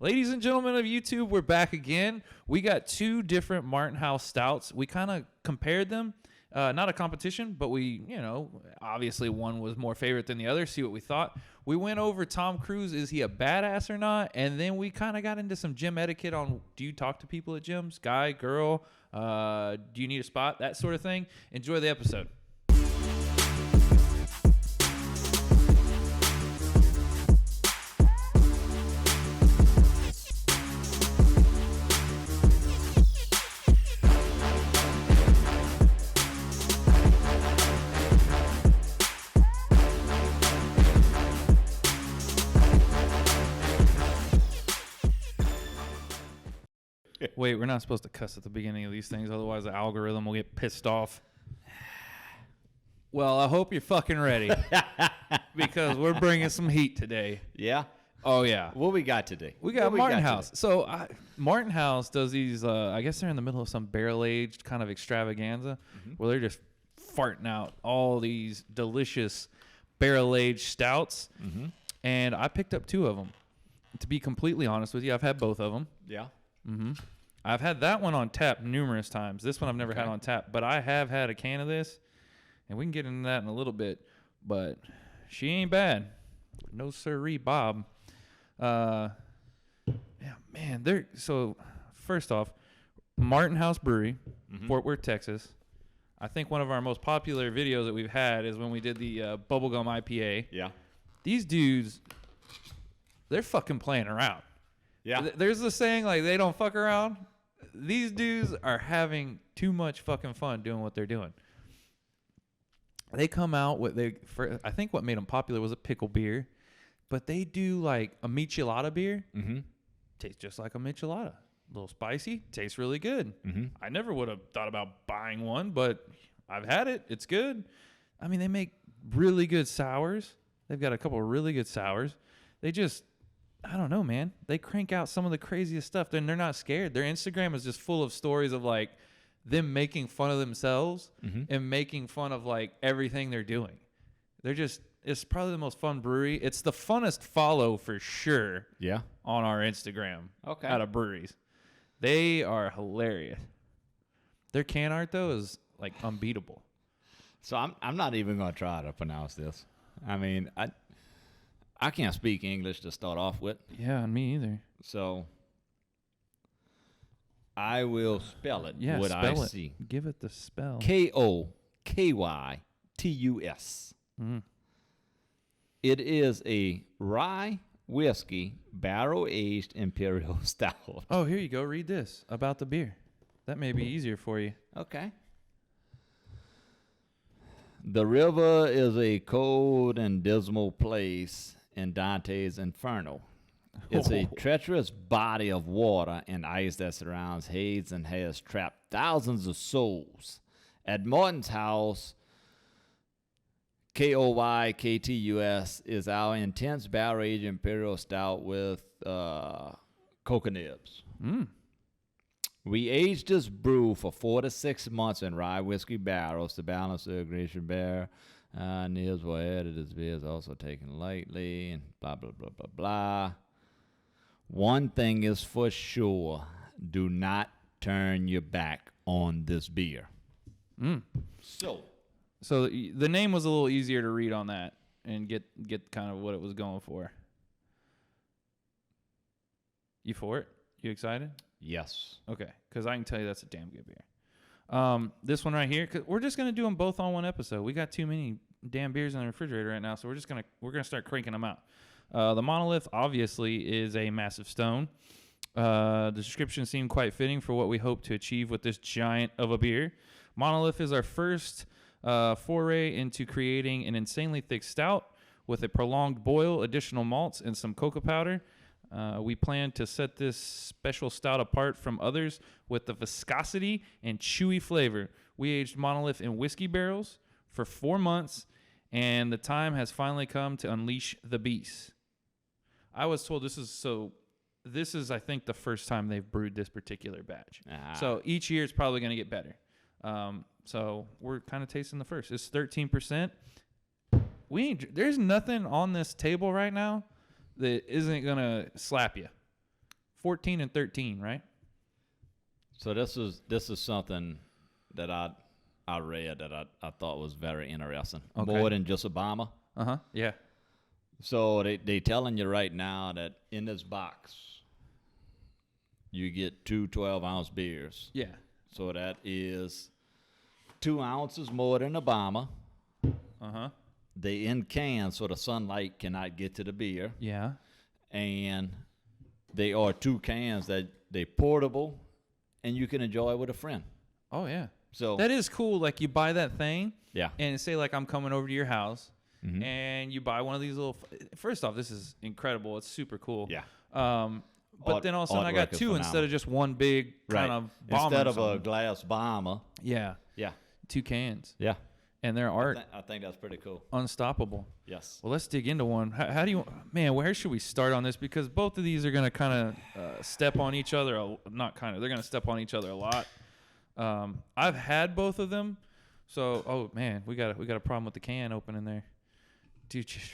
Ladies and gentlemen of YouTube, we're back again. We got two different Martin House stouts. We kind of compared them. Not a competition, but we, obviously one was more favorite than the other. See what we thought. We went over Tom Cruise. Is he a badass or not? And then we kind of got into some gym etiquette on, do you talk to people at gyms? Guy, girl? Do you need a spot? That sort of thing. Enjoy the episode. Wait, we're not supposed to cuss at the beginning of these things, otherwise the algorithm will get pissed off. Well, I hope you're fucking ready, because we're bringing some heat today. Yeah? Oh, yeah. What we got today? We got Martin House. So Martin House does these, I guess they're in the middle of some barrel-aged kind of extravaganza, where they're just farting out all these delicious barrel-aged stouts. And I picked up two of them. To be completely honest with you, I've had both of them. Yeah. I've had that one on tap numerous times. This one I've never had on tap, but I have had a can of this, and we can get into that in a little bit, but she ain't bad. No sirree, Bob. Yeah, man. So first off, Martin House Brewery, Fort Worth, Texas. I think one of our most popular videos that we've had is when we did the bubblegum IPA. Yeah. These dudes, they're fucking playing around. Yeah. There's the saying, like, they don't fuck around. These dudes are having too much fucking fun doing what they're doing. They come out with, I think what made them popular was a pickle beer, but they do like a michelada beer. Tastes just like a michelada. A little spicy, tastes really good. I never would have thought about buying one, but I've had it. It's good. I mean, they make really good sours. They've got a couple of really good sours. They just, I don't know, man. They crank out some of the craziest stuff. Then they're not scared. Their Instagram is just full of stories of like them making fun of themselves and making fun of like everything they're doing. It's probably the most fun brewery. It's the funnest follow for sure. Yeah. On our Instagram. Okay. Out of breweries. They are hilarious. Their can art though is like unbeatable. So I'm not even going to try to pronounce this. I mean, I can't speak English to start off with. Yeah, me either. So I will spell it. Yeah, what spell I it. see. Give it the spell. Kokytus. It is a rye whiskey barrel-aged imperial stout. Oh, here you go. Read this about the beer. That may be easier for you. Okay. The river is a cold and dismal place in Dante's Inferno. It's a treacherous body of water and ice that surrounds Hades and has trapped thousands of souls. At Martin's House, Koyktus is our intense barrel-aged imperial stout with coca nibs. We aged this brew for 4 to 6 months in rye whiskey barrels to balance the aggregation bear. Nibs were added. This beer is also taken lightly, and blah, blah, blah, blah, blah. One thing is for sure. Do not turn your back on this beer. So the name was a little easier to read on that and get kind of what it was going for. You for it? You excited? Yes. Okay, because I can tell you that's a damn good beer. This one right here, cause we're just gonna do them both on one episode. We got too many damn beers in the refrigerator right now, so we're gonna start cranking them out. The Monolith obviously is a massive stone. The description seemed quite fitting for what we hope to achieve with this giant of a beer. Monolith is our first foray into creating an insanely thick stout with a prolonged boil, additional malts, and some cocoa powder. We plan to set this special stout apart from others with the viscosity and chewy flavor. We aged Monolith in whiskey barrels for 4 months, and the time has finally come to unleash the beast. I was told this is, I think, the first time they've brewed this particular batch. So each year it's probably going to get better. So we're kind of tasting the first. It's 13%. There's nothing on this table right now that isn't going to slap you. 14 and 13, right? So this is something that I read that I thought was very interesting. Okay. More than just Obama. Yeah. So they telling you right now that in this box you get 2 12-ounce beers. Yeah. So that is 2 ounces more than Obama. They in cans so the sunlight cannot get to the beer. Yeah. And they are 2 cans that they portable and you can enjoy with a friend. Oh, yeah. So That is cool. Like, you buy that thing. Yeah. And say, like, I'm coming over to your house. And you buy one of these little. First off, this is incredible. It's super cool. Yeah. But then all of a sudden, I got 2 instead of just one big kind of bomber. Instead of a glass bomber. Yeah. Yeah. 2 cans. Yeah. And their art. I think that's pretty cool. Unstoppable. Yes. Well, let's dig into one. How do you, man, where should we start on this? Because both of these are going to kind of step on each other. Not kind of. They're going to step on each other a lot. I've had both of them. So, oh, man, we got a problem with the can opening there. Dude, just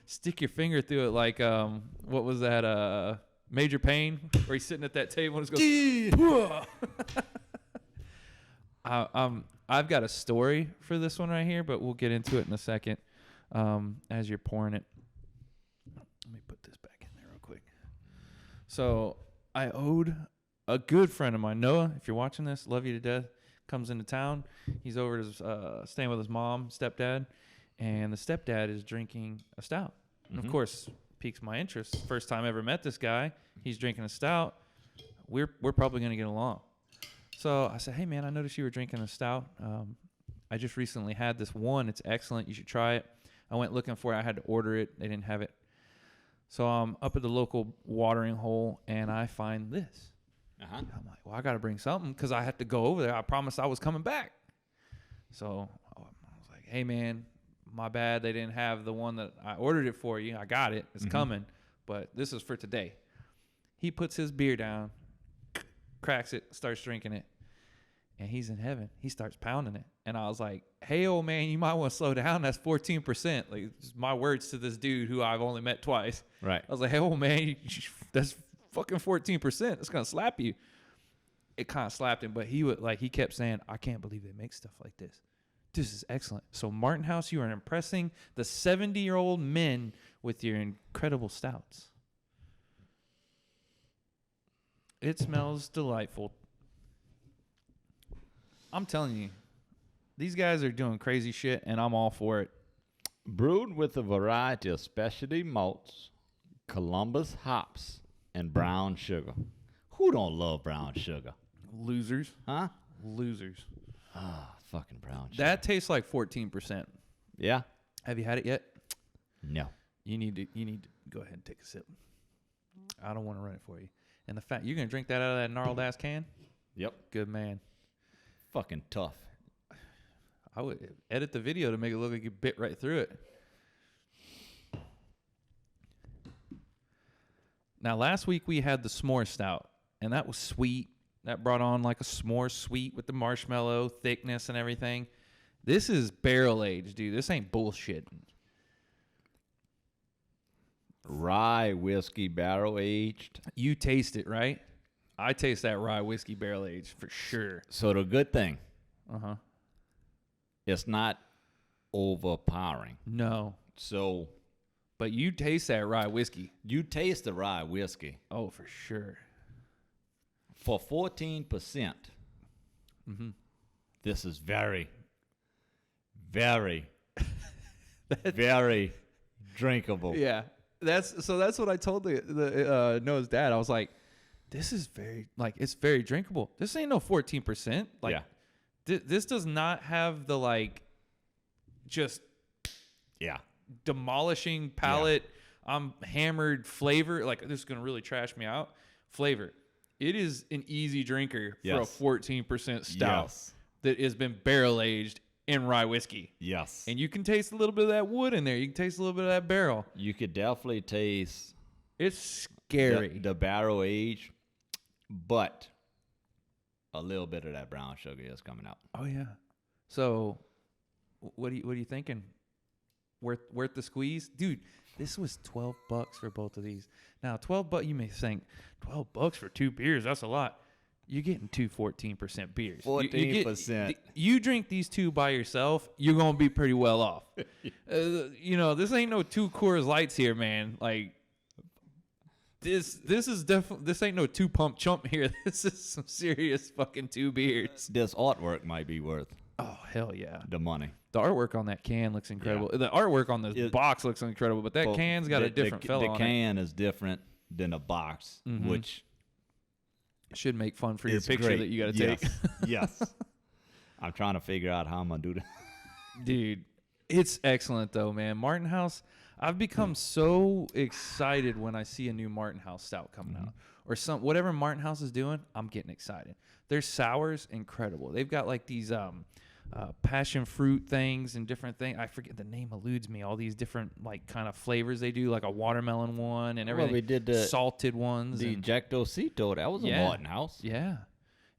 stick your finger through it like, what was that, Major Payne, where he's sitting at that table and just goes, I've got a story for this one right here, but we'll get into it in a second as you're pouring it. Let me put this back in there real quick. So I owed a good friend of mine, Noah, if you're watching this, love you to death, comes into town. He's over at his, staying with his mom, stepdad, and the stepdad is drinking a stout. And of course, piques my interest. First time I ever met this guy, he's drinking a stout. We're probably going to get along. So I said, hey, man, I noticed you were drinking a stout. I just recently had this one. It's excellent. You should try it. I went looking for it. I had to order it. They didn't have it. So I'm up at the local watering hole, and I find this. I'm like, well, I got to bring something because I have to go over there. I promised I was coming back. So I was like, hey, man, my bad. They didn't have the one that I ordered it for you. I got it. It's coming. But this is for today. He puts his beer down, cracks it, starts drinking it, and he's in heaven. He starts pounding it. And I was like, hey, old man, you might want to slow down. That's 14%. Like, just my words to this dude who I've only met twice. Right. I was like, hey, old man, that's fucking 14%. It's going to slap you. It kind of slapped him, but he kept saying, I can't believe they make stuff like this. This is excellent. So, Martin House, you are impressing the 70-year-old men with your incredible stouts. It smells delightful. I'm telling you, these guys are doing crazy shit, and I'm all for it. Brewed with a variety of specialty malts, Columbus hops, and brown sugar. Who don't love brown sugar? Losers. Huh? Losers. Ah, fucking brown sugar. That tastes like 14%. Yeah? Have you had it yet? No. You need to go ahead and take a sip. I don't want to run it for you. And the fact you're gonna drink that out of that gnarled ass can? Yep. Good man. Fucking tough. I would edit the video to make it look like you bit right through it. Now, last week we had the s'more stout, and that was sweet. That brought on like a s'more sweet with the marshmallow thickness and everything. This is barrel aged, dude. This ain't bullshit. Rye whiskey barrel aged. You taste it, right? I taste that rye whiskey barrel aged for sure. So the good thing, Uh-huh. it's not overpowering. No. So But you taste that rye whiskey. you taste the rye whiskey. Oh, for sure. For 14%, this is very, very, very drinkable. Yeah. That's what I told the Noah's dad. I was like, this is it's very drinkable. This ain't no 14%. Like, Yeah. This does not have the just Yeah. demolishing palate. I'm hammered flavor. Like, this is gonna really trash me out. Flavor. It is an easy drinker for a 14% stout that has been barrel aged in rye whiskey. Yes. And you can taste a little bit of that wood in there. You can taste a little bit of that barrel. You could definitely taste It's scary. the barrel age, but a little bit of that brown sugar is coming out. Oh yeah. So, what are you thinking? Worth the squeeze, dude? This was $12 for both of these. Now, $12, you may think, $12 for 2 beers, that's a lot. You're getting 2 14% beers. 14%. You drink these 2 by yourself, you're going to be pretty well off. This ain't no 2 Coors Lights here, man. Like, this is definitely, this ain't no 2 pump chump here. This is some serious fucking 2 beers. This artwork might be worth Oh, hell yeah. the money. The artwork on that can looks incredible. Yeah. The artwork on this box looks incredible, but that Well, can's got a different fella on The can is different than the box, which it. Should make fun for your is picture great. that you got to take. Yes. I'm trying to figure out how I'm going to do that. Dude, it's excellent, though, man. Martin House, I've become so excited when I see a new Martin House stout coming out. Or whatever Martin House is doing, I'm getting excited. Their sours, incredible. They've got like these passion fruit things and different things. I forget, the name eludes me. All these different like kind of flavors they do, like a watermelon one and everything. Well, we did the salted ones. The Jactocito, that was a Martin House. Yeah.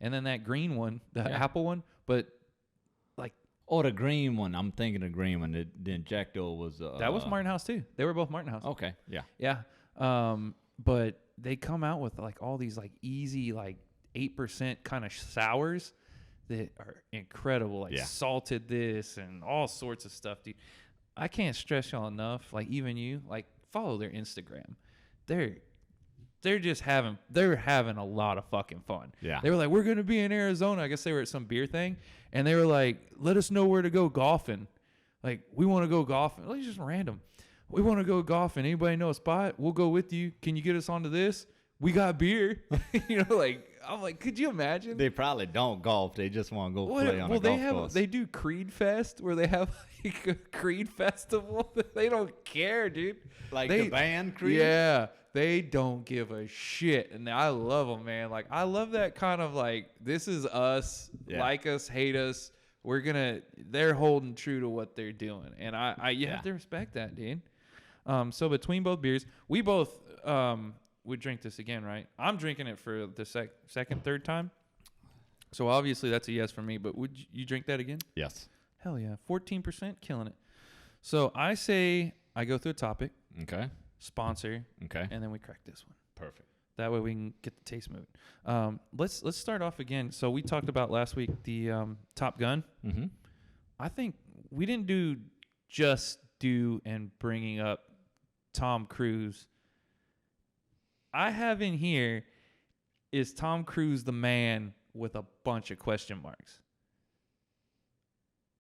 And then that green one, the apple one, but like. Oh, the green one. I'm thinking the green one. The Jacto was. That was Martin House too. They were both Martin House. Okay. Yeah. Yeah. But they come out with like all these like easy like 8% kind of sours that are incredible, like salted this and all sorts of stuff, dude. I can't stress y'all enough. Like even you, like follow their Instagram. They're just having a lot of fucking fun. Yeah. They were like, we're gonna be in Arizona. I guess they were at some beer thing, and they were like, let us know where to go golfing. Like we want to go golfing. Like just random. We want to go golfing. Anybody know a spot? We'll go with you. Can you get us onto this? We got beer. Like I'm like, could you imagine? They probably don't golf. They just want to go play on a golf course. They do Creed Fest where they have like a Creed festival. They don't care, dude. Like the band Creed? Yeah. They don't give a shit. And I love them, man. Like, I love that kind of like, this is us, like us, hate us. They're holding true to what they're doing. And you have to respect that, dude. So between both beers, we both would drink this again, right? I'm drinking it for the second, third time. So obviously that's a yes for me, but would you drink that again? Yes. Hell yeah. 14%, killing it. So I say I go through a topic. Okay. Sponsor. Okay. And then we crack this one. Perfect. That way we can get the taste moving. Let's start off again. So we talked about last week the Top Gun. Mm-hmm. I think we didn't and bringing up Tom Cruise. I have in here, is Tom Cruise the man with a bunch of question marks?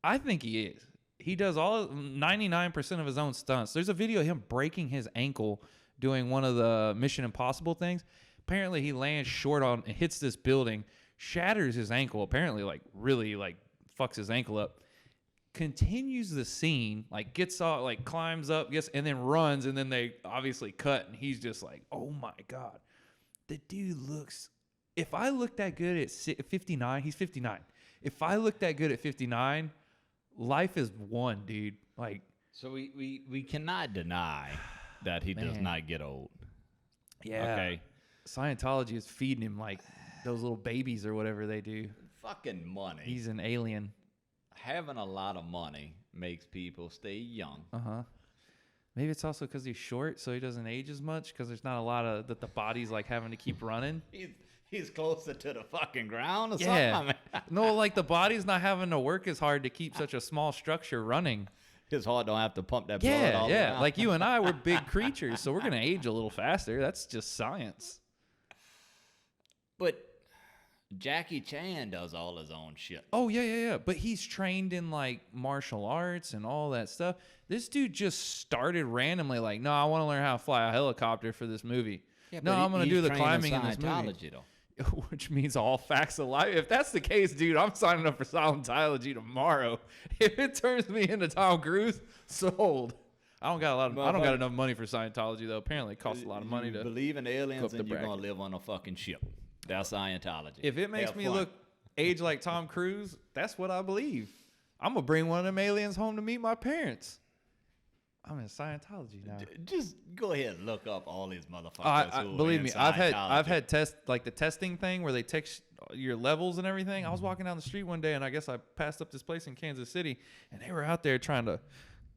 I think he is. He does 99% of his own stunts. There's a video of him breaking his ankle doing one of the Mission Impossible things. Apparently he lands short on, hits this building, shatters his ankle. Apparently really fucks his ankle up. Continues the scene, gets off, climbs up, and then runs, and then they obviously cut, and he's just like, oh my God. The dude looks, if I look that good at 59, he's 59. If I look that good at 59, life is one, dude. So we cannot deny that he does not get old. Yeah. Okay. Scientology is feeding him those little babies or whatever they do. Fucking money. He's an alien. Having a lot of money makes people stay young. Uh-huh. Maybe it's also because he's short, so he doesn't age as much, because there's not a lot of that the body's having to keep running. He's closer to the fucking ground or something. Yeah. No, the body's not having to work as hard to keep such a small structure running. His heart don't have to pump that blood all around. Like you and I, we're big creatures, so we're going to age a little faster. That's just science. But Jackie Chan does all his own shit. Oh, yeah. But he's trained in, martial arts and all that stuff. This dude just started randomly, no, I want to learn how to fly a helicopter for this movie. Yeah, no, I'm going to do the climbing in this movie. Though. Which means all facts of life. If that's the case, dude, I'm signing up for Scientology tomorrow. If it turns me into Tom Cruise, sold. I don't got enough money for Scientology though. Apparently, it costs a lot of money to believe in aliens, and you're gonna live on a fucking ship. That's Scientology. If it makes me look age like Tom Cruise, that's what I believe. I'm gonna bring one of them aliens home to meet my parents. I'm in Scientology now. Just go ahead and look up all these motherfuckers. Believe me, I've had the testing thing where they text your levels and everything. I was walking down the street one day, and I guess I passed up this place in Kansas City, and they were out there trying to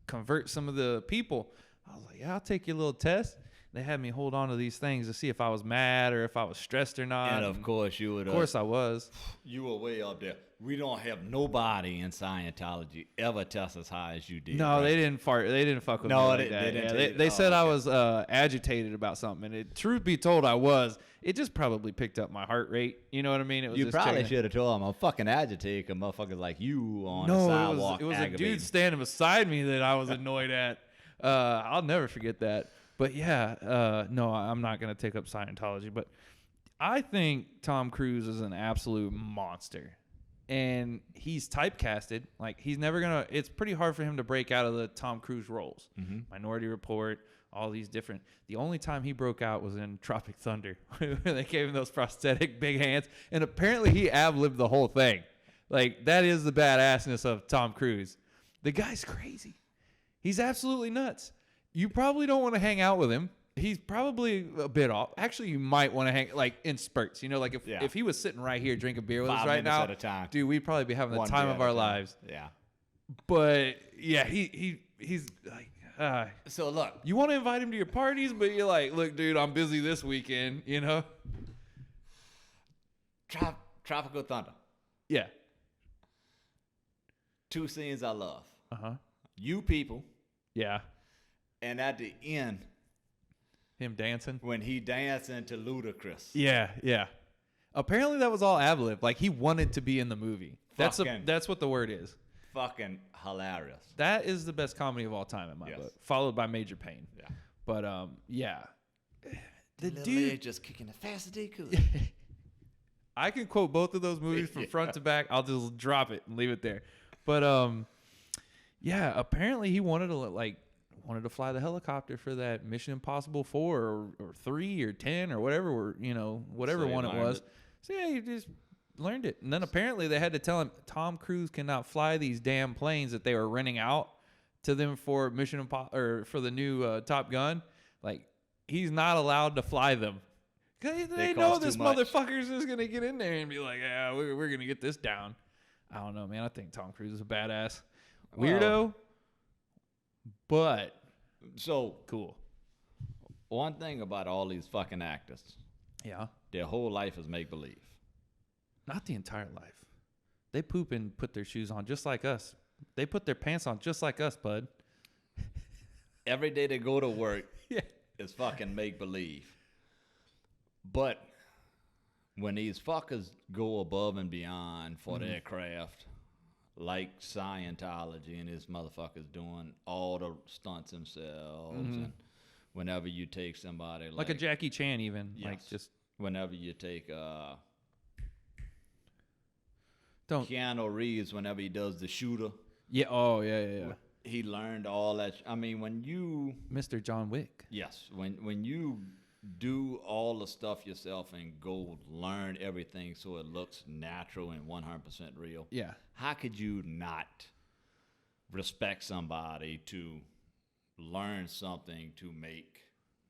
convert some of the people. I was like, yeah, I'll take your little test. they had me hold on to these things to see if I was mad or if I was stressed or not. And of course you would. Of course I was. You were way up there. We don't have nobody in Scientology ever test as high as you did. No, right? they didn't fart. They didn't fuck with me like that. They said I was agitated about something, and truth be told, I was. It just probably picked up my heart rate. You know what I mean? It was You just probably checking. should have told them I'm fucking agitated because motherfuckers like you on the sidewalk. It was a dude standing beside me that I was annoyed at. I'll never forget that. But yeah, no, I'm not gonna take up Scientology. But I think Tom Cruise is an absolute monster. And he's typecasted. Like, he's never going to... It's pretty hard for him to break out of the Tom Cruise roles. Mm-hmm. Minority Report, all these different... The only time he broke out was in Tropic Thunder, where they gave him those prosthetic big hands. And apparently he ad-libbed the whole thing. Like, that is the badassness of Tom Cruise. The guy's crazy. He's absolutely nuts. You probably don't want to hang out with him. He's probably a bit off. Actually, you might want to hang like in spurts. You know, like if he was sitting right here drinking beer with us right now, at a time. dude, we'd probably be having the time of our lives. Yeah. But yeah, he's like, so look, you want to invite him to your parties, but you're like, look, dude, I'm busy this weekend. You know. Tropical Thunder. Yeah. 2 scenes I love. You people. Yeah. And at the end. Him dancing? When he dancing to Ludacris. Yeah, yeah. Apparently that was all ad-lib. Like, he wanted to be in the movie. That's what the word is. Fucking hilarious. That is the best comedy of all time in my book, followed by Major Payne. Yeah. But, yeah. The dude just kicking as fast as they could. I can quote both of those movies from front to back. I'll just drop it and leave it there. But, yeah, apparently he wanted to fly the helicopter for that Mission Impossible 4 or 3 or 10 or whatever, whatever one it was. So yeah, he just learned it. And then apparently they had to tell him Tom Cruise cannot fly these damn planes that they were renting out to them for Mission Impossible or for the new Top Gun. Like, he's not allowed to fly them. They know this motherfucker's just going to get in there and be like, yeah, we're going to get this down. I don't know, man. I think Tom Cruise is a badass. Weirdo. But so cool. One thing about all these fucking actors, their whole life is make believe. Not the entire life. They poop and put their shoes on just like us. They put their pants on just like us, bud. Every day they go to work is fucking make believe. But when these fuckers go above and beyond for their craft, like Scientology and his motherfuckers doing all the stunts themselves, and whenever you take somebody like a Jackie Chan, even like just whenever you take Keanu Reeves, whenever he does the shooter, yeah, he learned all that. I mean, when you Mr. John Wick, when you do all the stuff yourself and go learn everything so it looks natural and 100% real. Yeah. How could you not respect somebody to learn something to make?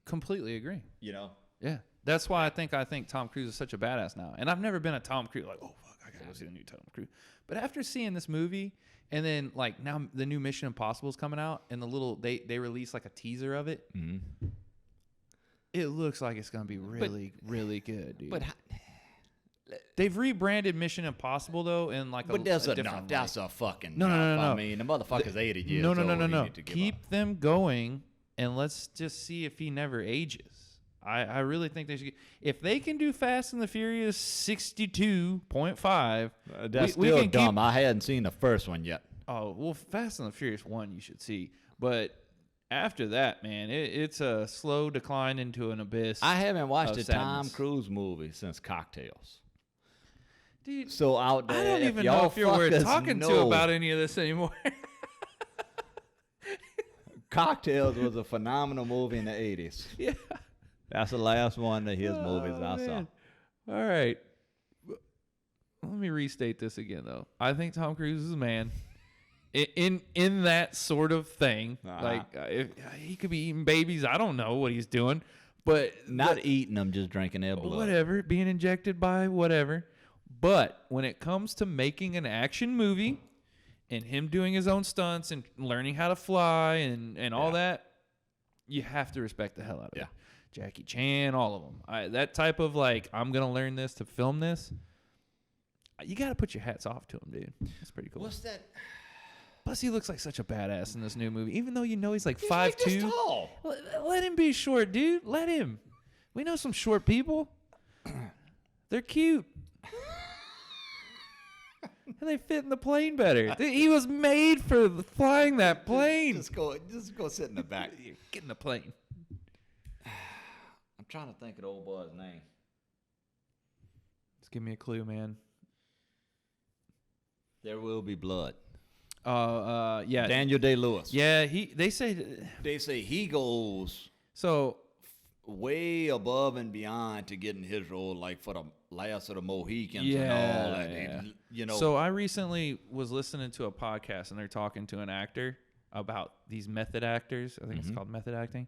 Completely agree. You know? Yeah. That's why I think Tom Cruise is such a badass now. And I've never been a Tom Cruise like, oh fuck, I gotta go see the new Tom Cruise. But after seeing this movie, and then like now the new Mission Impossible is coming out, and they release like a teaser of it. Mm-hmm. It looks like it's going to be really, really good, dude. But they've rebranded Mission Impossible, though, in like a different way. That's a fucking no. I mean, the motherfucker's 80 years old. No. Keep them going, and let's just see if he never ages. I really think they should. If they can do Fast and the Furious 62.5, that's still dumb. I hadn't seen the first one yet. Oh, well, Fast and the Furious 1 you should see. But after that, man, it's a slow decline into an abyss. I haven't watched a Tom Cruise movie since Cocktails. Dude, so out there, I don't even know if you're worth talking to about any of this anymore. Cocktails was a phenomenal movie in the 80s. Yeah. That's the last one of his movies I saw. All right. Let me restate this again, though. I think Tom Cruise is a man. In that sort of thing, like if he could be eating babies, I don't know what he's doing, but not eating them, just drinking their blood. Whatever, being injected by whatever. But when it comes to making an action movie and him doing his own stunts and learning how to fly and all that, you have to respect the hell out of it. Jackie Chan, all of them. That type of like, I'm gonna learn this to film this. You got to put your hats off to him, dude. That's pretty cool. What's that? Plus, he looks like such a badass in this new movie. Even though you know he's like He's 5'2". like this tall. Let him be short, dude. Let him. We know some short people. They're cute. And they fit in the plane better. He was made for flying that plane. Just go sit in the back. Get in the plane. I'm trying to think of the old boy's name. Just give me a clue, man. There will be blood. Yeah. Daniel Day-Lewis. Yeah, they say he goes so way above and beyond to getting his role, like for the last of the Mohicans yeah, and all that. Yeah. You know. So I recently was listening to a podcast and they're talking to an actor about these method actors. I think it's called method acting.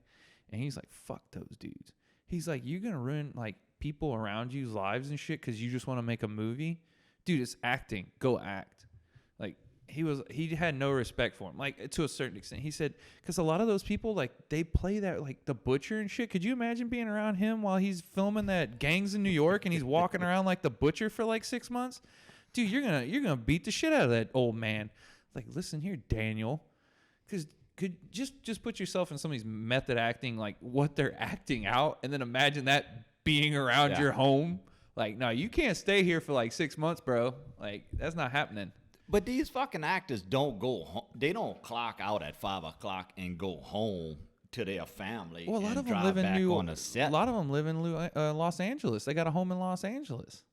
And he's like, fuck those dudes. He's like, you're going to ruin like people around you's lives and shit because you just want to make a movie. Dude, it's acting. Go act. Like, he had no respect for him, like to a certain extent. He said, because a lot of those people, like they play that like the butcher and shit. Could you imagine being around him while he's filming that Gangs in New York and he's walking around like the butcher for like 6 months? Dude, you're gonna beat the shit out of that old man. Like, listen here, Daniel, because could just put yourself in somebody's method acting, like what they're acting out, and then imagine that being around your home. Like, no, you can't stay here for like 6 months, bro. Like, that's not happening. But these fucking actors don't go home. They don't clock out at 5 o'clock and go home to their family. Well, a lot and of them drive live in back on the set. A lot of them live in Los Angeles. They got a home in Los Angeles.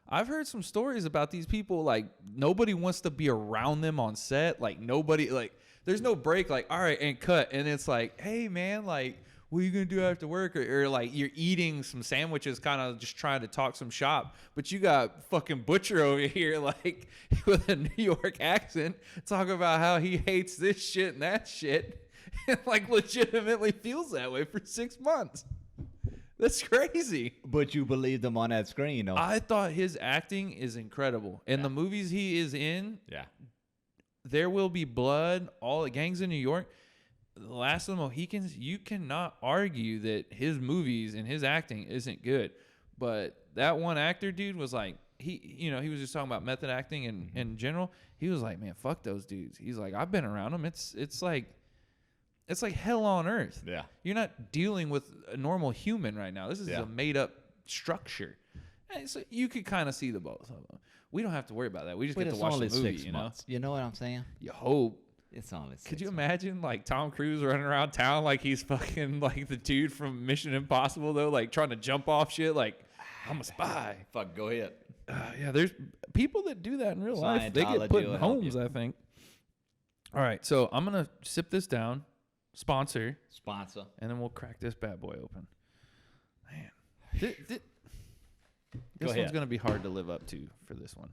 I've heard some stories about these people. Like, nobody wants to be around them on set. Like, nobody, like, there's no break. Like, all right, and cut. And it's like, hey, man, like, what are you going to do after work? Or like you're eating some sandwiches, kind of just trying to talk some shop. But you got fucking Butcher over here, like with a New York accent, talking about how he hates this shit and that shit. And like legitimately feels that way for 6 months. That's crazy. But you believe them on that screen, though. I thought his acting is incredible. In the movies he is in, There Will Be Blood, all the Gangs in New York, The Last of the Mohicans, you cannot argue that his movies and his acting isn't good. But that one actor dude was like, he was just talking about method acting and in general. He was like, man, fuck those dudes. He's like, I've been around them. It's like hell on earth. Yeah. You're not dealing with a normal human right now. This is a made up structure. And so you could kind of see the both of them. We don't have to worry about that. We just get to watch the movie, you know? You know what I'm saying? You hope. It's only 6 Could you months. imagine like Tom Cruise running around town like he's fucking like the dude from Mission Impossible though, like trying to jump off shit like I'm a spy. Fuck, go ahead. Yeah, there's people that do that in real life. They get put in homes, I think. All right, so I'm gonna sip this down, sponsor, and then we'll crack this bad boy open. Man, this one's gonna be hard to live up to for this one,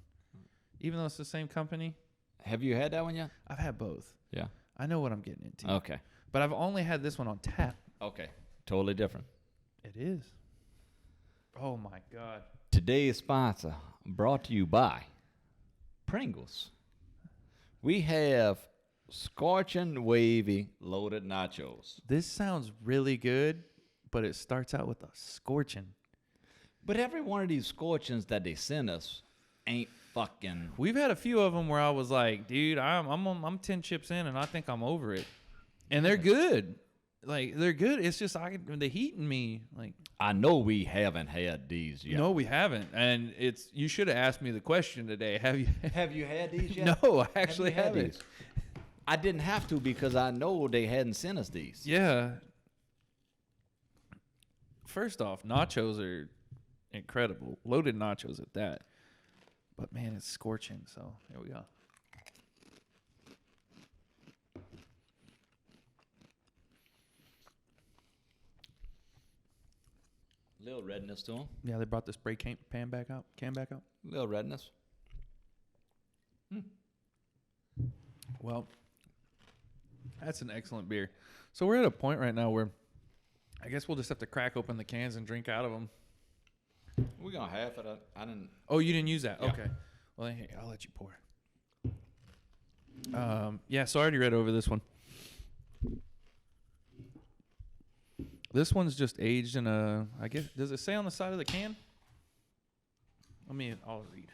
even though it's the same company. Have you had that one yet? I've had both. Yeah. I know what I'm getting into. Okay. But I've only had this one on tap. Okay. Totally different. It is. Oh, my God. Today's sponsor brought to you by Pringles. We have scorching wavy loaded nachos. This sounds really good, but it starts out with a scorching. But every one of these scorchings that they send us ain't fucking. We've had a few of them where I was like, dude, I'm 10 chips in and I think I'm over it. And they're good. Like, they're good. It's just the heat in me. Like, I know we haven't had these yet. No, we haven't. And you should have asked me the question today. Have you had these yet? No, I actually haven't. These? I didn't have to because I know they hadn't sent us these. Yeah. First off, nachos are incredible. Loaded nachos at that. But, man, it's scorching, so here we go. Little redness to them. Yeah, they brought the spray can back out. Little redness. Well, that's an excellent beer. So we're at a point right now where I guess we'll just have to crack open the cans and drink out of them. We're going to half it. I didn't. Oh, you didn't use that? Yeah. Okay. Well, hey, I'll let you pour. Yeah, so I already read over this one. This one's just aged in a, I guess, does it say on the side of the can? I'll read.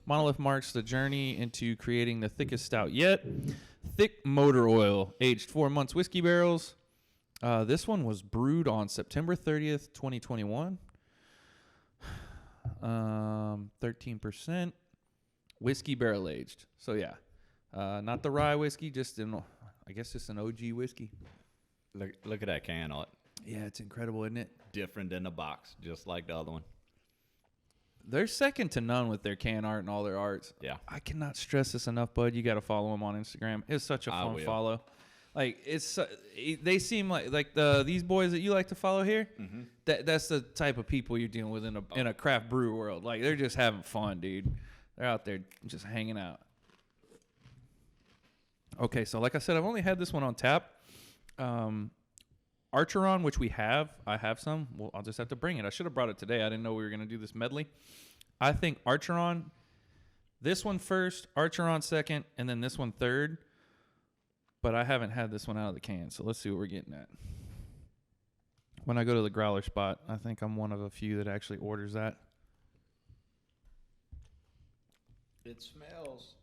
Monolith marks the journey into creating the thickest stout yet. Thick motor oil, aged 4 months whiskey barrels. This one was brewed on September 30th, 2021. 13% whiskey barrel aged. So yeah, not the rye whiskey, just an OG whiskey. Look at that can on it. Yeah, it's incredible, isn't it? Different than the box, just like the other one. They're second to none with their can art and all their arts. Yeah. I cannot stress this enough, bud. You got to follow them on Instagram. It's such a fun follow. Like they seem like these boys that you like to follow here. Mm-hmm. That's the type of people you're dealing with in a craft brew world. Like they're just having fun, dude. They're out there just hanging out. Okay, so like I said, I've only had this one on tap. Archeron, which I have some. Well, I'll just have to bring it. I should have brought it today. I didn't know we were going to do this medley. I think Archeron, this one first, Archeron second, and then this one third. But I haven't had this one out of the can, so let's see what we're getting at. When I go to the growler spot, I think I'm one of a few that actually orders that. It smells.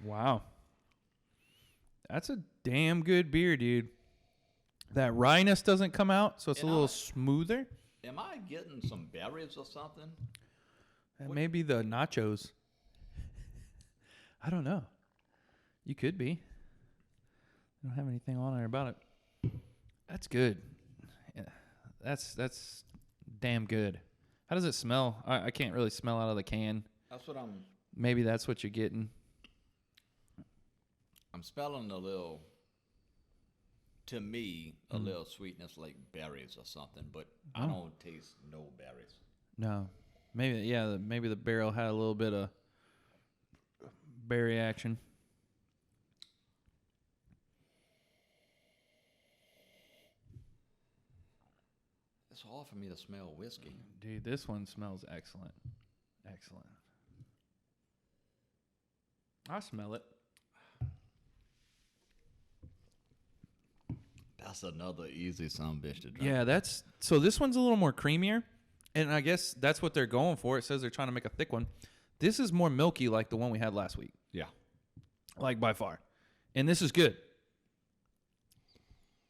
Wow. That's a damn good beer, dude. That ryeness doesn't come out, so it's a little smoother. Am I getting some berries or something? And maybe the nachos. I don't know. You could be. I don't have anything on there about it. That's good. Yeah, that's damn good. How does it smell? I can't really smell out of the can. That's what I'm... Maybe that's what you're getting. I'm smelling a little, to me, a little sweetness like berries or something, but I don't taste no berries. No. Maybe the barrel had a little bit of berry action. It's hard for me to smell whiskey. Dude, this one smells excellent. Excellent. I smell it. That's another easy bitch to drink. Yeah, so this one's a little more creamier, and I guess that's what they're going for. It says they're trying to make a thick one. This is more milky like the one we had last week. Yeah. Like by far. And this is good.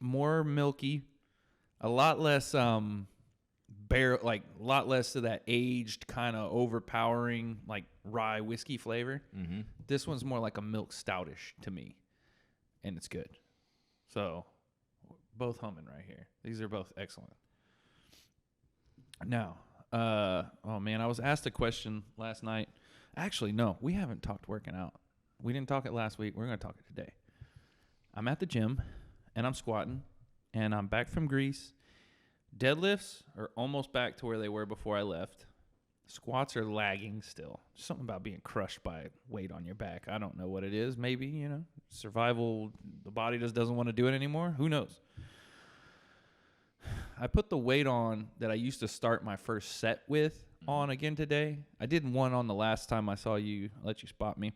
More milky, a lot less a lot less of that aged kind of overpowering like rye whiskey flavor. Mm-hmm. This one's more like a milk stoutish to me, and it's good. So both humming right here. These are both excellent. Now, oh man, I was asked a question last night. Actually, no, we haven't talked working out. We didn't talk it last week. We're going to talk it today. I'm at the gym, and I'm squatting, and I'm back from Greece. Deadlifts are almost back to where they were before I left. Squats are lagging still. Something about being crushed by weight on your back. I don't know what it is. Maybe, survival, the body just doesn't want to do it anymore. Who knows? I put the weight on that I used to start my first set with on again today. I did one on the last time I saw you. I let you spot me.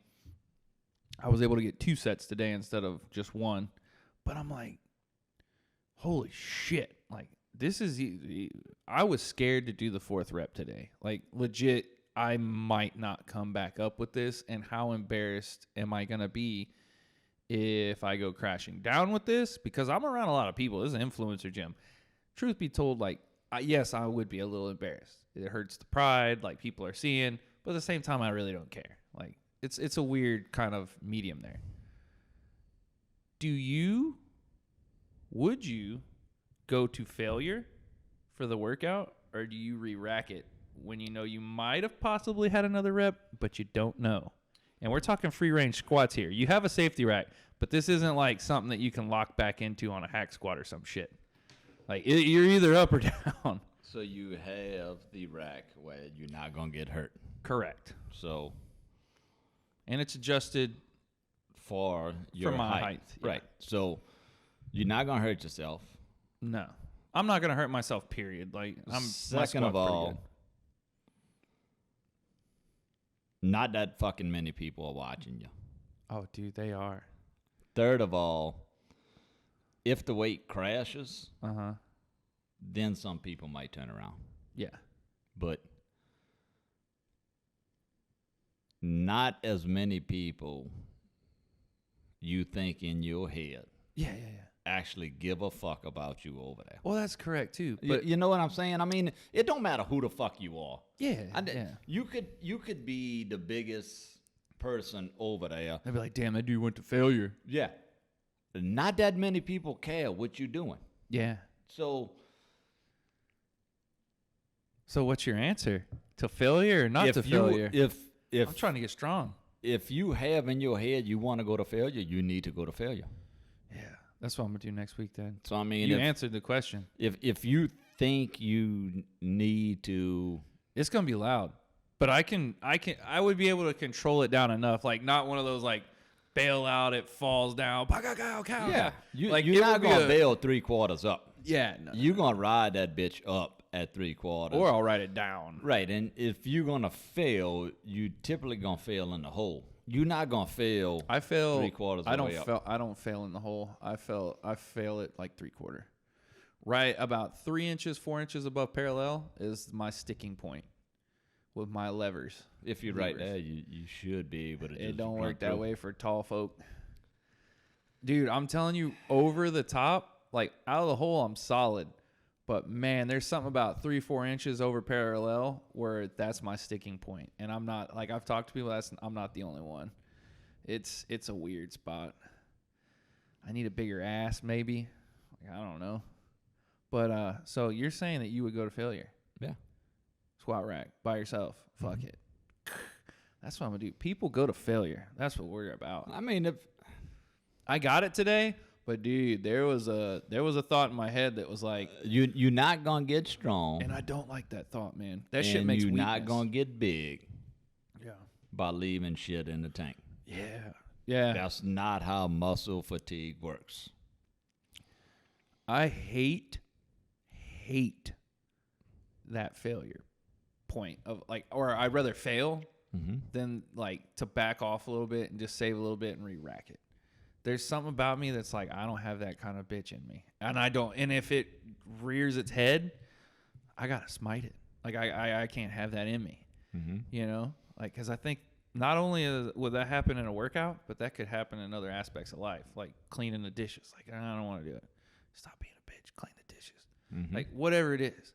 I was able to get 2 sets today instead of just one. But I'm like, holy shit. Like, this is, I was scared to do the 4th rep today. Like, legit, I might not come back up with this. And how embarrassed am I going to be if I go crashing down with this? Because I'm around a lot of people. This is an influencer gym. Truth be told, like, yes, I would be a little embarrassed. It hurts the pride, like people are seeing. But at the same time, I really don't care. Like, it's a weird kind of medium there. Would you go to failure for the workout, or do you re-rack it when you know you might have possibly had another rep, but you don't know? And we're talking free-range squats here. You have a safety rack, but this isn't like something that you can lock back into on a hack squat or some shit. Like, you're either up or down. So you have the rack where you're not going to get hurt. Correct. So. And it's adjusted for your height. Yeah. Right. So you're not going to hurt yourself. No. I'm not going to hurt myself, period. Like, Second of all, not that fucking many people are watching you. Oh, dude, they are. third of all, if the weight crashes, then some people might turn around. Yeah. But not as many people you think in your head Yeah. actually give a fuck about you over there. Well, that's correct too. But But you know what I'm saying? I mean, it don't matter who the fuck you are. yeah. You could be the biggest person over there. They'd be like, damn, that dude went to failure. Yeah. Not that many people care what you're doing. Yeah. So what's your answer? To failure or not to failure? If I'm trying to get strong. If you have in your head you want to go to failure, you need to go to failure. Yeah. That's what I'm going to do next week then. So I mean, you answered the question. If you think you need to, it's going to be loud. But I would be able to control it down enough, like not one of those like bail out, it falls down. Yeah, you're not gonna bail 3/4 up. Yeah, no, you're gonna ride that bitch up at 3/4, or I'll write it down. Right, and if you're gonna fail, you typically gonna fail in the hole. You're not gonna fail. I fail 3/4 I don't way fail. up. I don't fail in the hole. I fail it like 3/4. Right, about 3 inches, 4 inches above parallel is my sticking point with my levers. If you're right there, you should be able to. It don't work that way for tall folk. Dude, I'm telling you, over the top, like out of the hole, I'm solid. But man, there's something about 3-4 inches over parallel where that's my sticking point. And I'm not, like I've talked to people, I'm not the only one. It's a weird spot. I need a bigger ass, maybe. Like, I don't know. But so you're saying that you would go to failure? Yeah. Squat rack by yourself. Fuck it. That's what I'm gonna do. People go to failure. That's what we're about. I mean, if I got it today, but dude, there was a thought in my head that was like, you're not gonna get strong, and I don't like that thought, man. That shit makes you're weakness. not gonna get big. Yeah. By leaving shit in the tank. Yeah. That's not how muscle fatigue works. I hate that failure point of like, or I'd rather fail than like to back off a little bit and just save a little bit and re-rack it. There's something about me that's like, I don't have that kind of bitch in me, and I don't. And if it rears its head, I gotta smite it. Like I can't have that in me. You know, like because I think not only would that happen in a workout, but that could happen in other aspects of life, like cleaning the dishes. Like I don't want to do it. Stop being a bitch. Clean the dishes. Like whatever it is.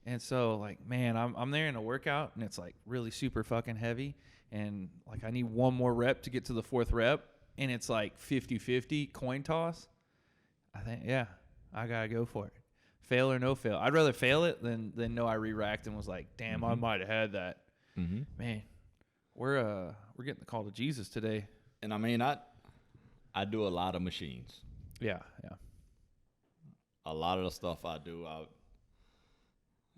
And so like, man, I'm there in a workout and it's like really super fucking heavy. And like, I need one more rep to get to the 4th rep. And it's like 50-50 coin toss. I think, yeah, I gotta go for it. Fail or no fail. I'd rather fail it than know I re-racked and was like, damn, I might have had that. Man, we're getting the call to Jesus today. And I mean, I do a lot of machines. Yeah. A lot of the stuff I do,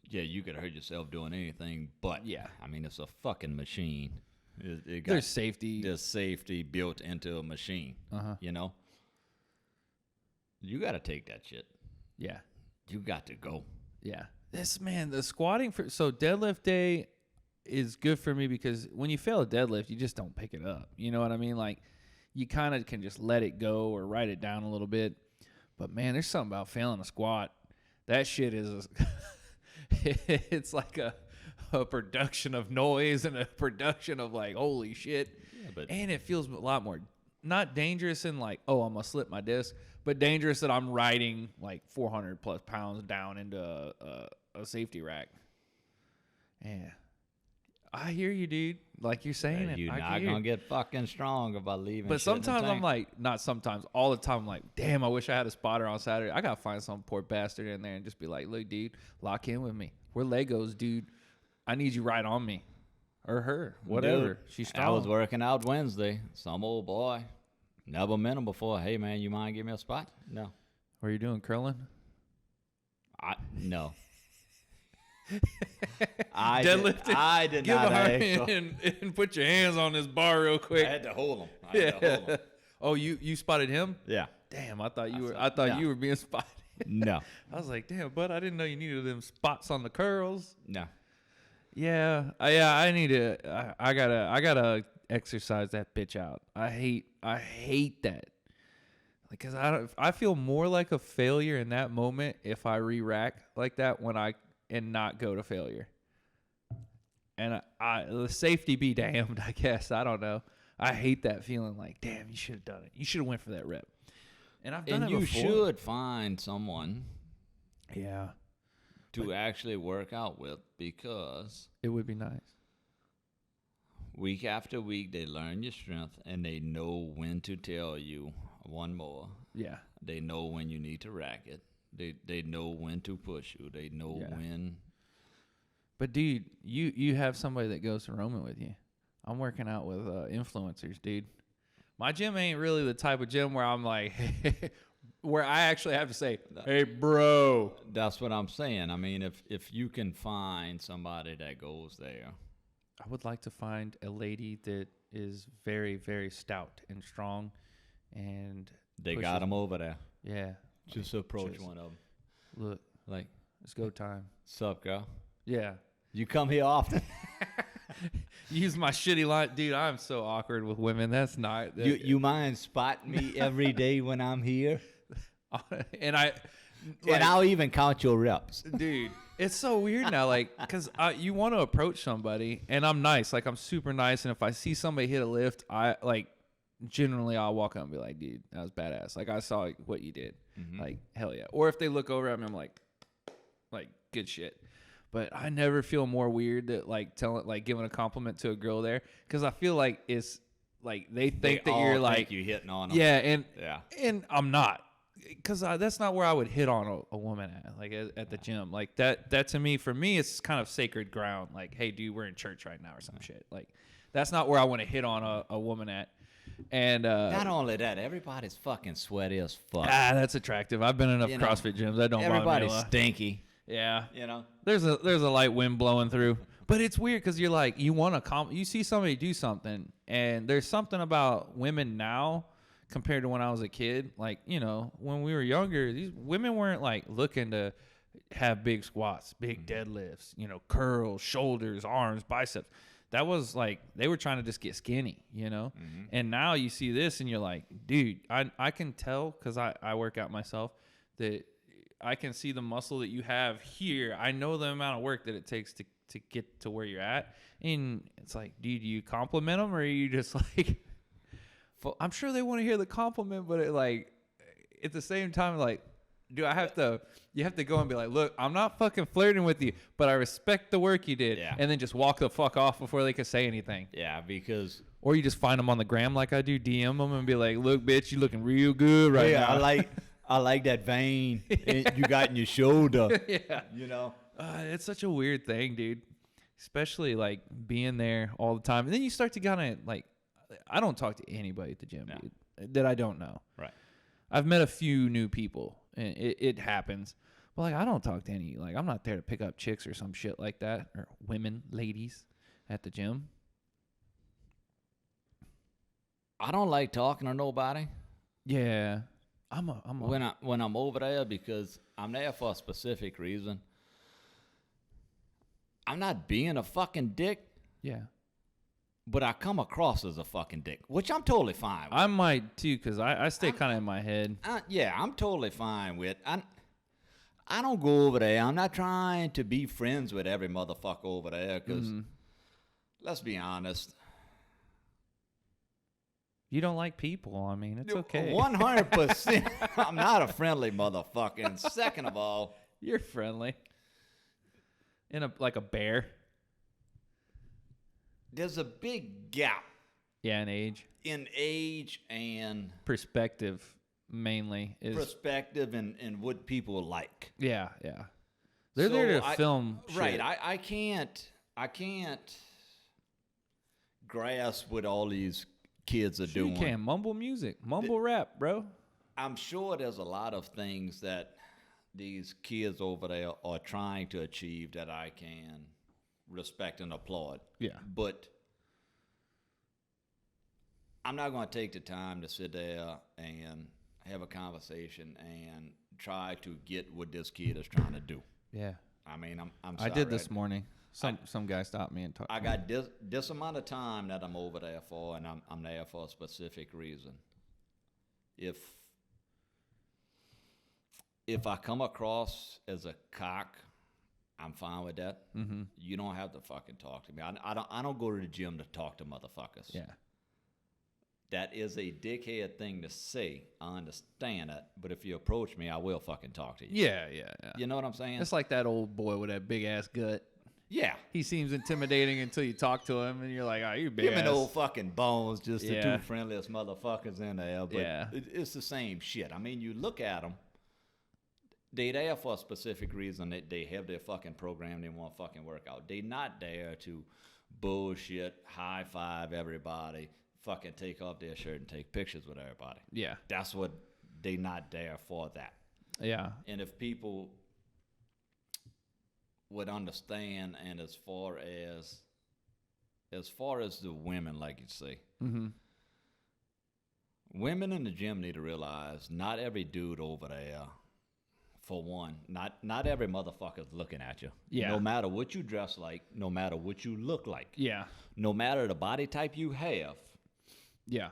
you could hurt yourself doing anything, but yeah, I mean, it's a fucking machine. There's safety. There's safety built into a machine. You know, you got to take that shit. Yeah, you got to go. Yeah, the squatting so deadlift day is good for me because when you fail a deadlift, you just don't pick it up. You know what I mean? Like you kind of can just let it go or write it down a little bit. But man, there's something about failing a squat. That shit is. It's like a production of noise and a production of like, holy shit. Yeah, and it feels a lot more, not dangerous in like, oh, I'm going to slip my disc, but dangerous that I'm riding like 400 plus pounds down into a safety rack. Yeah. I hear you, dude. Like you're saying it. You're not going to get fucking strong by leaving. But sometimes I'm like, not sometimes, all the time I'm like, damn, I wish I had a spotter on Saturday. I got to find some poor bastard in there and just be like, look, dude, lock in with me. We're Legos, dude. I need you right on me. Or her. Whatever. Dude, she's strong. I was working out Wednesday. Some old boy. Never met him before. Hey, man, you mind giving me a spot? No. What are you doing, curling? No. I did not ask. And put your hands on this bar real quick. I had to hold him. Oh, you spotted him? Yeah. Damn, I thought you were being spotted. No. I was like, damn, bud, I didn't know you needed them spots on the curls. No. Yeah, I need to. I gotta exercise that bitch out. I hate that. Because I feel more like a failure in that moment if I re-rack like that and not go to failure. And the safety be damned, I guess. I don't know. I hate that feeling like, damn, you should have done it. You should have went for that rep. And I've done it before. And you should find someone Yeah. to actually work out with, because It would be nice. week after week they learn your strength and they know when to tell you one more. Yeah. They know when you need to rack it. They know when to push you. They know when. But dude, you have somebody that goes to Roman with you. I'm working out with influencers, dude. My gym ain't really the type of gym where I'm like, where I actually have to say, hey, bro. That's what I'm saying. I mean, if you can find somebody that goes there. I would like to find a lady that is very, very stout and strong. And They got them over there. Yeah. Just approach one of them. Look, Like, it's go time. sup, girl? Yeah. You come here often? Use my shitty line. Dude, I'm so awkward with women. That's not. You mind spotting me every day when I'm here? And I'll even count your reps. Dude, it's so weird now, like, because you want to approach somebody, and I'm nice. Like, I'm super nice, and if I see somebody hit a lift, generally I'll walk up and be like, dude, that was badass. Like, I saw what you did. Mm-hmm. Like, hell yeah. Or if they look over at me, I'm like, good shit. But I never feel more weird that giving a compliment to a girl there, because I feel like it's like they think that you're like you hitting on them. Yeah, and I'm not, because that's not where I would hit on a woman at the gym. Like that to me, for me, it's kind of sacred ground. Like, hey, dude, we're in church right now or some shit. Like, that's not where I want to hit on a woman at. And not only that, everybody's fucking sweaty as fuck. That's attractive. I've been in enough CrossFit gyms. That don't bother me. Everybody's stinky. Yeah, there's a light wind blowing through, but it's weird because you're like, you see somebody do something, and there's something about women now compared to when I was a kid. Like, when we were younger, these women weren't like looking to have big squats, big deadlifts, curls, shoulders, arms, biceps. That was like they were trying to just get skinny, Mm-hmm. And now you see this, and you're like, dude, I can tell because I work out myself that. I can see the muscle that you have here. I know the amount of work that it takes to get to where you're at. And it's like, dude, do you compliment them, or are you just like, I'm sure they want to hear the compliment, but at the same time, like, you have to go and be like, look, I'm not fucking flirting with you, but I respect the work you did. Yeah. And then just walk the fuck off before they could say anything. Yeah, because. Or you just find them on the gram like I do, DM them and be like, look, bitch, you looking real good right now. I like that vein you got in your shoulder. Yeah. It's such a weird thing, dude. Especially like being there all the time. And then you start to kind of like, I don't talk to anybody at the gym, dude, that I don't know. Right. I've met a few new people, and it happens. But like, I don't talk to any, like, I'm not there to pick up chicks or some shit like that, or women, ladies at the gym. I don't like talking to nobody. Yeah. When I'm over there, because I'm there for a specific reason. I'm not being a fucking dick. Yeah. But I come across as a fucking dick, which I'm totally fine with. I might too, because I stay kind of in my head. I'm totally fine with. I don't go over there. I'm not trying to be friends with every motherfucker over there, because let's be honest. You don't like people. I mean, it's okay. 100%. I'm not a friendly motherfucker. And second of all, you're friendly. Like a bear. There's a big gap. Yeah, in age. In age and perspective, mainly. Perspective and what people like. Yeah. They're there to film shit. Right. I can't grasp what all these kids are doing. You can mumble music, mumble rap, bro. I'm sure there's a lot of things that these kids over there are trying to achieve that I can respect and applaud. Yeah. But I'm not going to take the time to sit there and have a conversation and try to get what this kid is trying to do. Yeah. I mean, I'm sorry. I did this morning. Some guy stopped me and talked. I got this amount of time that I'm over there for, and I'm there for a specific reason. If if I come across as a cock, I'm fine with that. Mm-hmm. You don't have to fucking talk to me. I don't go to the gym to talk to motherfuckers. Yeah. That is a dickhead thing to say. I understand it, but if you approach me, I will fucking talk to you. Yeah. You know what I'm saying? It's like that old boy with that big ass gut. Yeah. He seems intimidating until you talk to him, and you're like, "Oh, you big Him ass." and old fucking Bones, just the Yeah. two friendliest motherfuckers in there. But Yeah. it's the same shit. I mean, you look at them. They there for a specific reason. They have their fucking program. They want to fucking work out. They not there to bullshit, high five everybody, fucking take off their shirt and take pictures with everybody. Yeah. That's what they not there for that. Yeah. And if people would understand, and as far as the women, like you say, Mm-hmm. women in the gym need to realize not every dude over there, for one, not every motherfucker's looking at you. Yeah. No matter what you dress like, no matter what you look like, Yeah. no matter the body type you have, Yeah.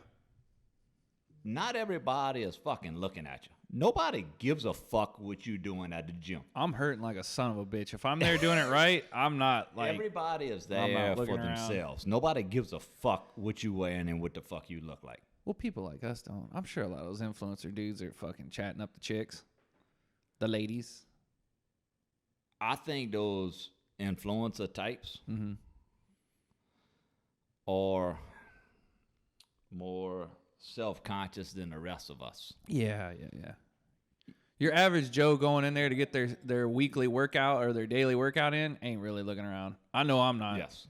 not everybody is fucking looking at you. Nobody gives a fuck what you doing at the gym. I'm hurting like a son of a bitch. If I'm there doing it right, I'm not like. Everybody is I'm not there looking for around. themselves. Nobody gives a fuck what you wearing and what the fuck you look like. Well, people like us don't. I'm sure a lot of those influencer dudes are fucking chatting up the chicks, the ladies. I think those influencer types Mm-hmm. are more self-conscious than the rest of us. Yeah. Your average Joe going in there to get their weekly workout or their daily workout in ain't really looking around. I know I'm not. Yes.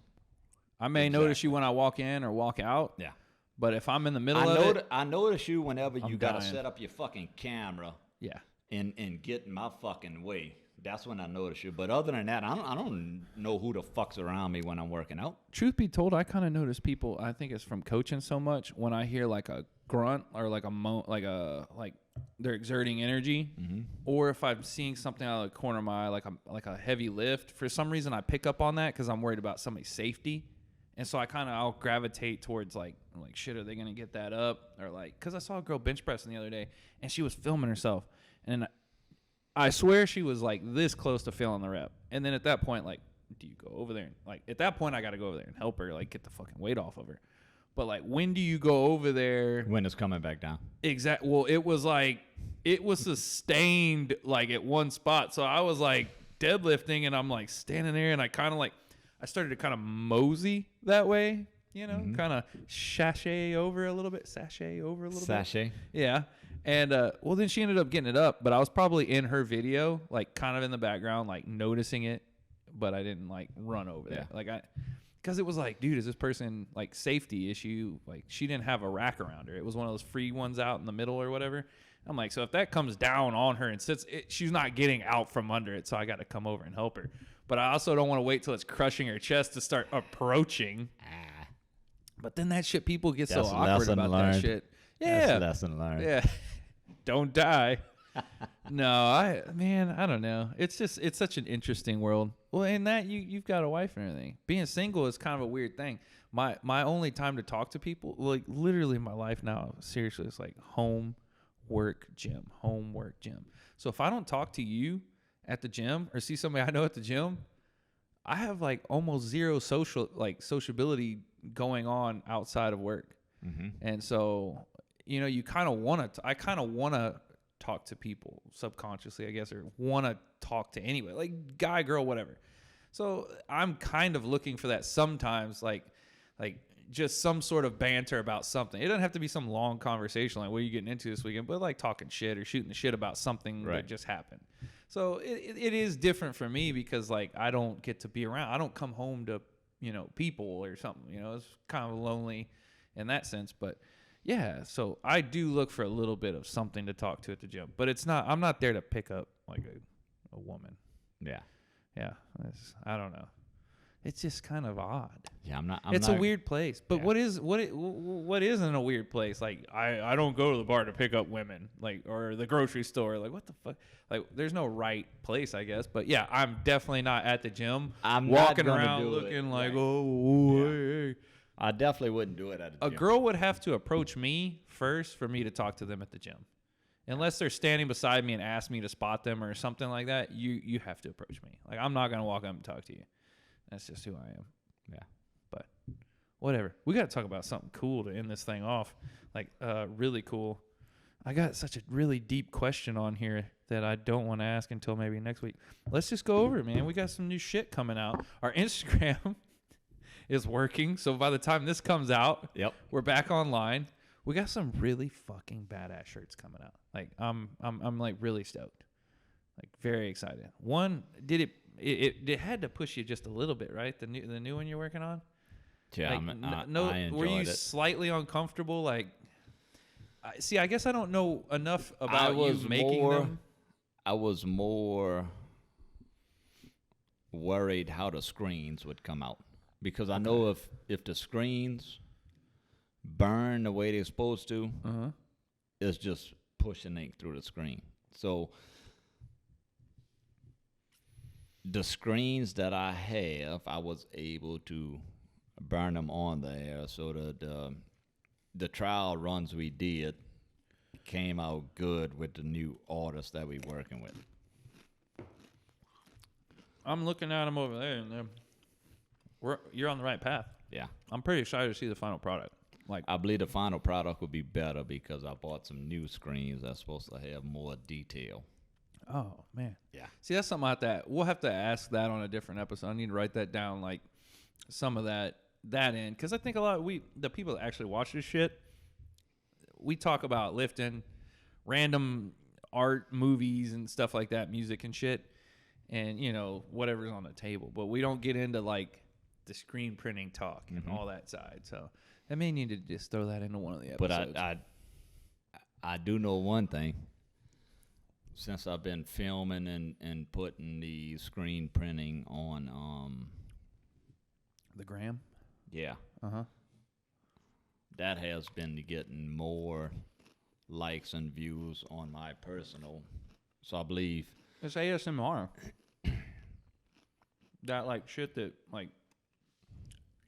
I may notice you when I walk in or walk out. Yeah. But if I'm in the middle of it, I notice you whenever you I'm got to dying. set up your fucking camera yeah. and get in my fucking way. That's when I notice you. But other than that, I don't know who the fuck's around me when I'm working out. Truth be told, I kind of notice people. I think it's from coaching so much when I hear like a grunt or like like they're exerting energy, or if I'm seeing something out of the corner of my eye, like a heavy lift. For some reason, I pick up on that because I'm worried about somebody's safety, and so I'll gravitate towards like shit. Are they gonna get that up or like? Because I saw a girl bench pressing the other day, and she was filming herself, and I swear she was like this close to failing the rep. And then at that point, like, do you go over there? And, like, at that point, I got to go over there and help her, like, get the fucking weight off of her. But, like, when do you go over there? When it's coming back down. Exactly. Well, it was like, it was sustained, like, at one spot. So I was, like, deadlifting, and I'm, like, standing there, and I kind of, like, I started to kind of mosey that way, you know, kind of sashay over a little bit. Yeah. And, well, then she ended up getting it up, but I was probably in her video, like, kind of in the background, like, noticing it, but I didn't, like, run over there. Like, because it was like, dude, is this person, like, safety issue? Like, she didn't have a rack around her. It was one of those free ones out in the middle or whatever. I'm like, so if that comes down on her and sits, she's not getting out from under it, so I got to come over and help her. But I also don't want to wait till it's crushing her chest to start approaching. But then that shit, people get so awkward about that shit. Yeah. That's a lesson learned. Yeah. Don't die. No, I don't know. It's such an interesting world. Well, in that you've got a wife and everything. Being single is kind of a weird thing. My only time to talk to people, like literally my life now, seriously, it's like home, work, gym, home, work, gym. So if I don't talk to you at the gym or see somebody I know at the gym, I have like almost zero sociability going on outside of work. And so, you know, I kind of want to talk to people subconsciously, I guess, or want to talk to anybody, like guy, girl, whatever. So I'm kind of looking for that sometimes, like just some sort of banter about something. It doesn't have to be some long conversation like, what are you getting into this weekend? But like talking shit or shooting the shit about something that just happened. So it is different for me because like I don't get to be around. I don't come home to, you know, people or something. You know, it's kind of lonely in that sense. But yeah, so I do look for a little bit of something to talk to at the gym. But I'm not there to pick up like a woman. Yeah. Yeah. I don't know. It's just kind of odd. Yeah, It's a weird place. But what isn't a weird place? Like I don't go to the bar to pick up women, like, or the grocery store. Like, what the fuck? Like, there's no right place, I guess. But yeah, I'm definitely not at the gym. I'm walking not around looking like, hey. I definitely wouldn't do it at a gym. A girl would have to approach me first for me to talk to them at the gym. Unless they're standing beside me and ask me to spot them or something like that, you have to approach me. Like, I'm not going to walk up and talk to you. That's just who I am. Yeah. But whatever. We got to talk about something cool to end this thing off. Like, really cool. I got such a really deep question on here that I don't want to ask until maybe next week. Let's just go over it, man. We got some new shit coming out. Our Instagram is working. So by the time this comes out, we're back online. We got some really fucking badass shirts coming out. Like, I'm like really stoked. Like, very excited. One, it had to push you just a little bit, right? The new one you're working on? Yeah, like, I enjoyed were you it. slightly uncomfortable? Like, see, I guess I don't know enough about you making them. I was more worried how the screens would come out, because I know if the screens burn the way they're supposed to, it's just pushing ink through the screen. So the screens that I have, I was able to burn them on there, so that the trial runs we did came out good with the new artists that we're working with. I'm looking at them over there, and you're on the right path. Yeah. I'm pretty excited to see the final product. Like, I believe the final product will be better because I bought some new screens that's supposed to have more detail. oh man, Yeah. see, that's something like that. We'll have to ask that on a different episode. I need to write that down, like some of that in, because I think a lot the people that actually watch this shit, we talk about lifting, random art, movies, and stuff like that, music and shit, and whatever's on the table. But we don't get into like the screen printing talk and all that side. So I may need to just throw that into one of the episodes. But I do know one thing. Since I've been filming and putting the screen printing on the gram. Yeah. Uh-huh. That has been getting more likes and views on my personal. So I believe It's ASMR. That like shit that like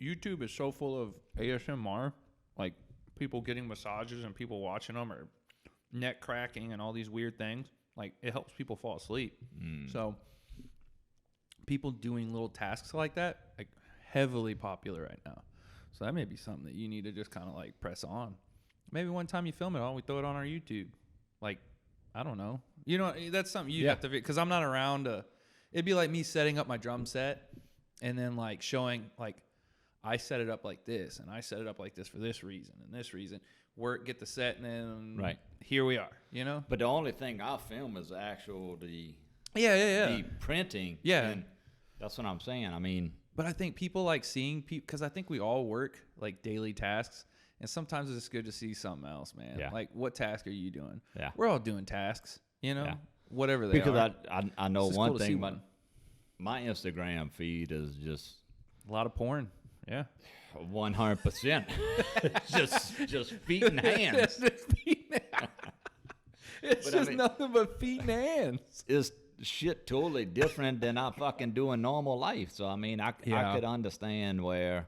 YouTube is so full of ASMR, like people getting massages and people watching them, or neck cracking and all these weird things. Like, it helps people fall asleep. So people doing little tasks like that, like, heavily popular right now. So that may be something that you need to just kind of like press on. Maybe one time you film it all, we throw it on our YouTube. Like, I don't know. That's something you have to, because I'm not around it'd be like me setting up my drum set and then like showing like, I set it up like this, and I set it up like this for this reason and this reason. Get the set, and then here we are, But the only thing I film is the printing. Yeah. And that's what I'm saying. I mean, but I think people like seeing people, because I think we all work like daily tasks, and sometimes it's good to see something else, man. Yeah. Like, what task are you doing? Yeah. We're all doing tasks, Yeah. whatever they are. because I know It's just one cool to see thing. one. My Instagram feed is just A lot of porn. Yeah. 100%. just feet and hands. It's just nothing but feet and hands. It's shit totally different than I fucking do in normal life. So I mean, I could understand where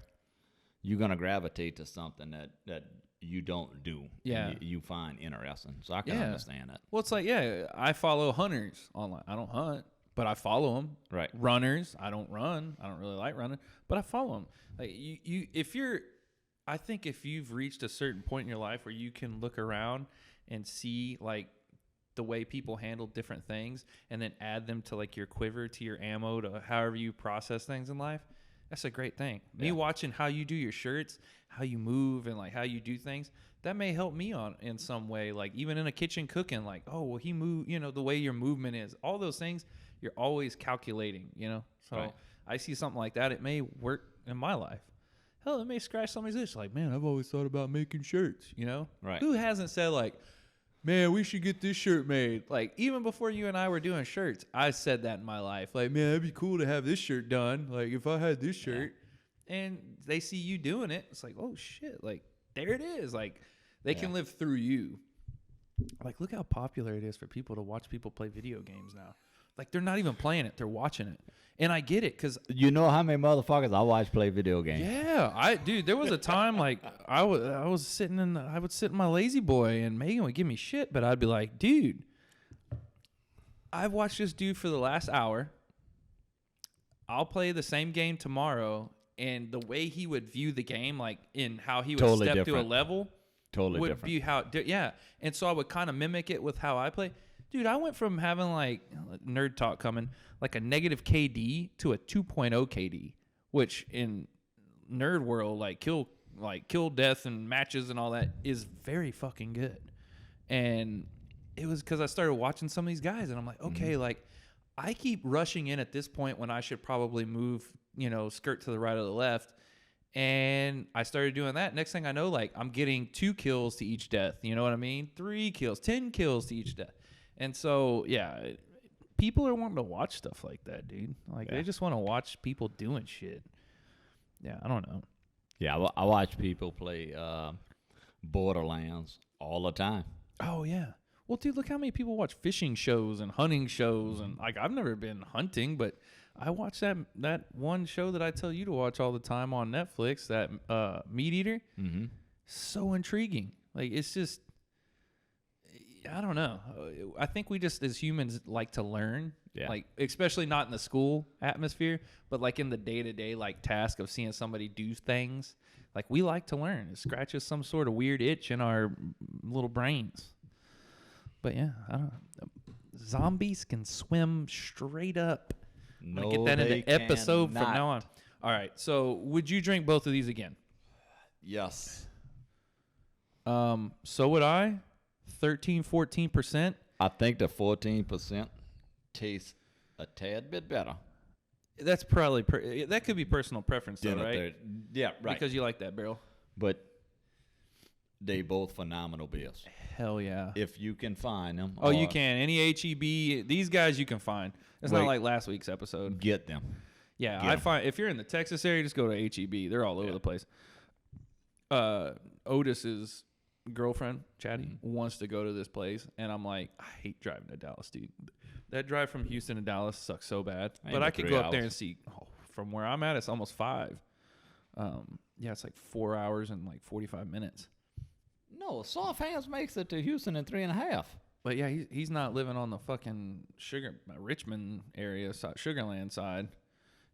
you're gonna gravitate to something that you don't do. Yeah. And you find interesting. So I can understand that. Well, it's like, I follow hunters online. I don't hunt, but I follow them. Right. Runners, I don't run. I don't really like running, but I follow them. Like, I think if you've reached a certain point in your life where you can look around and see like the way people handle different things, and then add them to like your quiver, to your ammo, to however you process things in life, that's a great thing. Yeah. Me watching how you do your shirts, how you move, and like how you do things, that may help me on in some way. Like, even in a kitchen cooking, like, oh, well, he moved, the way your movement is, all those things, you're always calculating, So Right. I see something like that, it may work in my life. Hell, it may scratch somebody's itch. Like, man, I've always thought about making shirts, Right. Who hasn't said like, man, we should get this shirt made? Like, even before you and I were doing shirts, I said that in my life. Like, man, it'd be cool to have this shirt done. Like, if I had this shirt, and they see you doing it, it's like, oh shit, like, there it is. Like, they can live through you. Like, look how popular it is for people to watch people play video games now. like they're not even playing it; they're watching it. And I get it because you know how many motherfuckers I watch play video games. Yeah, dude, there was a time like I would sit in my lazy boy and Megan would give me shit, but I'd be like, dude, I've watched this dude for the last hour. I'll play the same game tomorrow, and the way he would view the game, like in how he would Totally step different. to a level, Totally would different. be how yeah. And so I would kind of mimic it with how I play. Dude, I went from having like nerd talk coming like a negative KD to a 2.0 KD, which in nerd world like kill death and matches and all that is very fucking good. And it was because I started watching some of these guys and I'm like, okay, like I keep rushing in at this point when I should probably move, skirt to the right or the left. And I started doing that. Next thing I know, like I'm getting 2 kills to each death. You know what I mean? 3 kills, 10 kills to each death. And so, yeah, people are wanting to watch stuff like that, dude. Like, they just want to watch people doing shit. Yeah, I don't know. Yeah, I watch people play Borderlands all the time. Oh, yeah. Well, dude, look how many people watch fishing shows and hunting shows. And, like, I've never been hunting, but I watch that one show that I tell you to watch all the time on Netflix, that Meat Eater. Mm-hmm. So intriguing. Like, it's just... I don't know. I think we just, as humans, like to learn. Yeah. Like, especially not in the school atmosphere, but like in the day-to-day like task of seeing somebody do things. Like, we like to learn. It scratches some sort of weird itch in our little brains. But yeah, I don't know. Zombies can swim straight up. No, I'm gonna get that in the episode cannot. from now on. All right. So, would you drink both of these again? Yes. So would I. 13-14%. I think the 14% tastes a tad bit better. That's probably that could be personal preference, though, right? Yeah, right. Because you like that barrel. But they both phenomenal beers. Hell yeah. If you can find them. Oh, you can. Any HEB, these guys you can find. It's not like last week's episode. Get them. Yeah, Get 'em. find if you're in the Texas area, just go to HEB. They're all over the place. Otis's girlfriend, Chatty, wants to go to this place, and I'm like, I hate driving to Dallas, dude. That drive from Houston to Dallas sucks so bad. But I could go up there and see. From where I'm at, it's almost 5. Yeah, it's like 4 hours and like 45 minutes. No, Soft Hands makes it to Houston in 3.5. But yeah, he's not living on the fucking Richmond area, Sugarland side.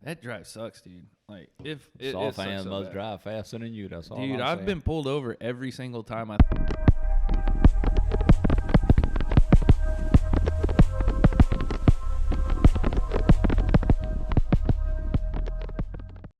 That drive sucks, dude. Like, if it Soft sucks Hands so must bad. drive faster than you. That's all. Dude, I'm I've saying. been pulled over every single time I